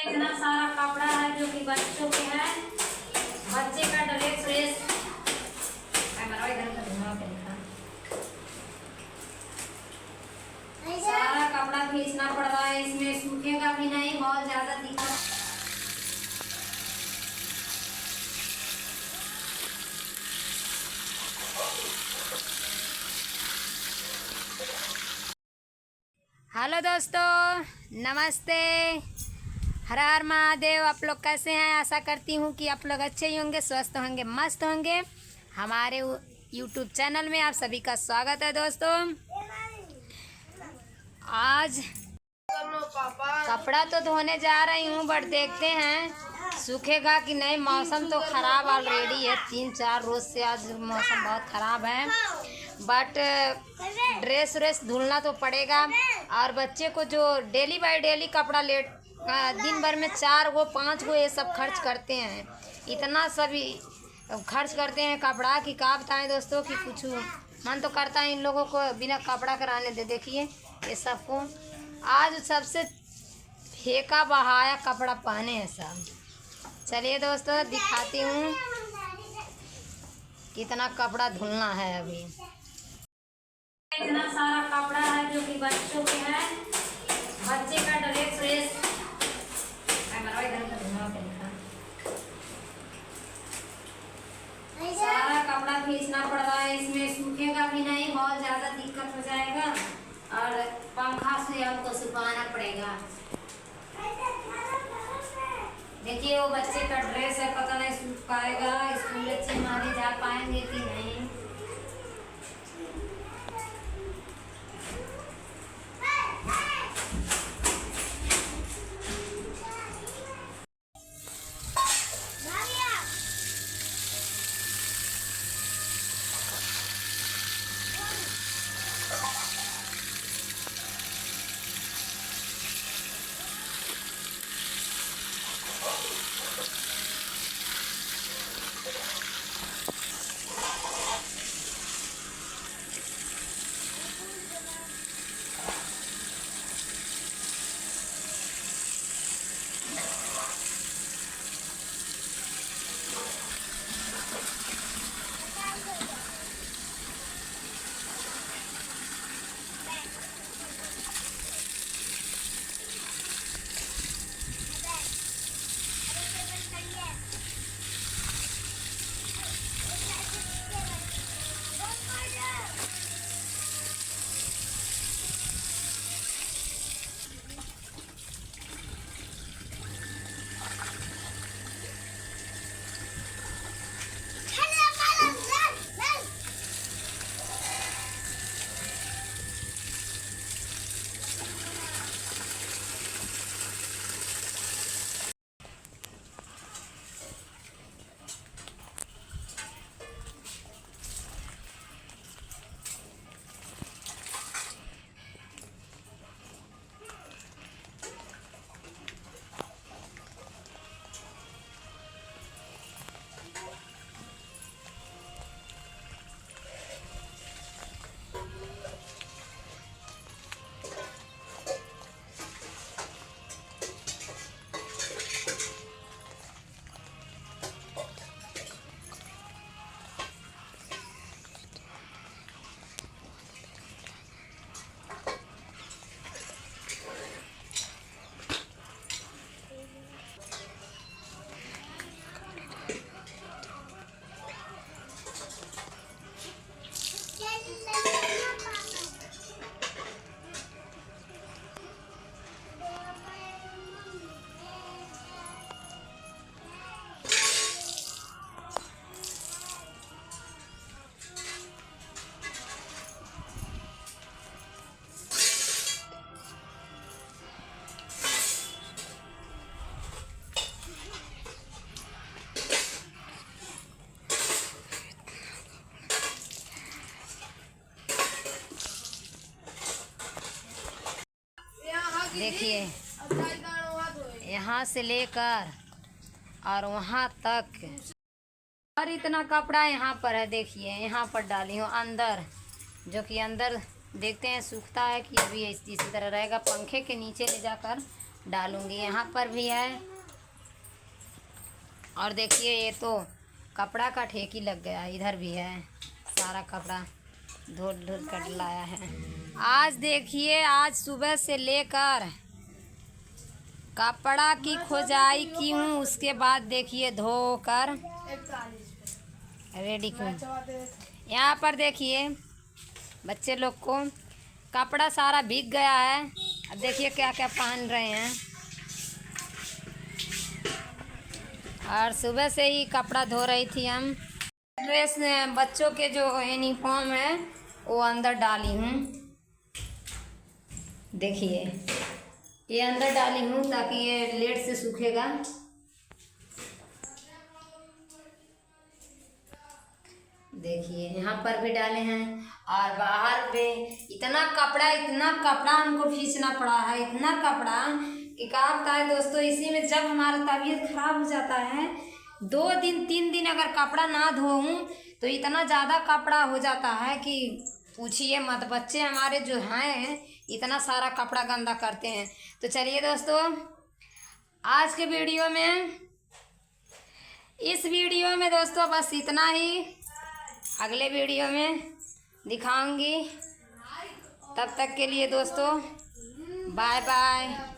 इतना सारा कपड़ा है जो कि बच्चों के है, बच्चे का ड्रेस व्रेस सारा कपड़ा खींचना पड़ रहा है। इसमें सूखेगा भी नहीं, बहुत ज्यादा दिक्कत। हेलो दोस्तों, नमस्ते, हर हर महादेव। आप लोग कैसे हैं? आशा करती हूँ कि आप लोग अच्छे ही होंगे, स्वस्थ होंगे, मस्त होंगे। हमारे यूट्यूब चैनल में आप सभी का स्वागत है दोस्तों। आज कपड़ा तो धोने जा रही हूँ, बट देखते हैं सूखेगा कि नहीं। मौसम तो ख़राब ऑलरेडी है, 3-4 रोज से आज मौसम बहुत ख़राब है। बट ड्रेस व्रेस धुलना तो पड़ेगा। और बच्चे को जो डेली बाय डेली कपड़ा दिन भर में 4 गो 5 गो ये सब खर्च करते हैं, इतना सभी खर्च करते हैं कपड़ा कि क्या बताएं दोस्तों कि कुछ मन तो करता है इन लोगों को बिना कपड़ा कराने दे। देखिए ये सबको आज सबसे फेंका बहाया कपड़ा पहने हैं सब। चलिए दोस्तों दिखाती हूँ कितना कपड़ा धुलना है। अभी इतना सारा कपड़ा है जो कि बच्चों के है, बच्चे का ड्रेस व्रेस सारा कपड़ा खींचना पड़ रहा है। इसमें सूखेगा भी नहीं, बहुत ज्यादा दिक्कत हो जाएगा और पंखा से हमको सुखाना पड़ेगा। देखिए वो बच्चे का ड्रेस है, पता नहीं सूख पाएगा, स्कूल अच्छे माने जा पाएंगे कि नहीं। देखिए यहाँ से लेकर और वहाँ तक, और इतना कपड़ा यहाँ पर है। देखिए यहाँ पर डाली हूँ अंदर, जो कि अंदर देखते हैं सूखता है कि अभी इसी तरह रहेगा। पंखे के नीचे ले जाकर डालूंगी। यहाँ पर भी है। और देखिए ये तो कपड़ा का ठेकी लग गया, इधर भी है। सारा कपड़ा धुल धुल कर लाया है। आज देखिए, आज सुबह से लेकर कपड़ा की खोजाई की हूँ, उसके बाद देखिए धोकर रेडी की। यहाँ पर देखिए बच्चे लोग को कपड़ा सारा भीग गया है। अब देखिए क्या क्या पहन रहे हैं। और सुबह से ही कपड़ा धो रही थी हम। ड्रेस बच्चों के जो यूनिफॉर्म है वो अंदर डाली हूँ। देखिए ये अंदर डाली हूँ ताकि ये लेट से सूखेगा। देखिए यहाँ पर भी डाले हैं। और बाहर पे इतना कपड़ा हमको खींचना पड़ा है, इतना कपड़ा कि क्या बताए दोस्तों। इसी में जब हमारा तबीयत खराब हो जाता है, 2 दिन 3 दिन अगर कपड़ा ना धोऊं तो इतना ज़्यादा कपड़ा हो जाता है कि पूछिए मत। बच्चे हमारे जो हैं इतना सारा कपड़ा गंदा करते हैं। तो चलिए दोस्तों, आज के वीडियो में, इस वीडियो में दोस्तों बस इतना ही। अगले वीडियो में दिखाऊंगी। तब तक के लिए दोस्तों बाय बाय।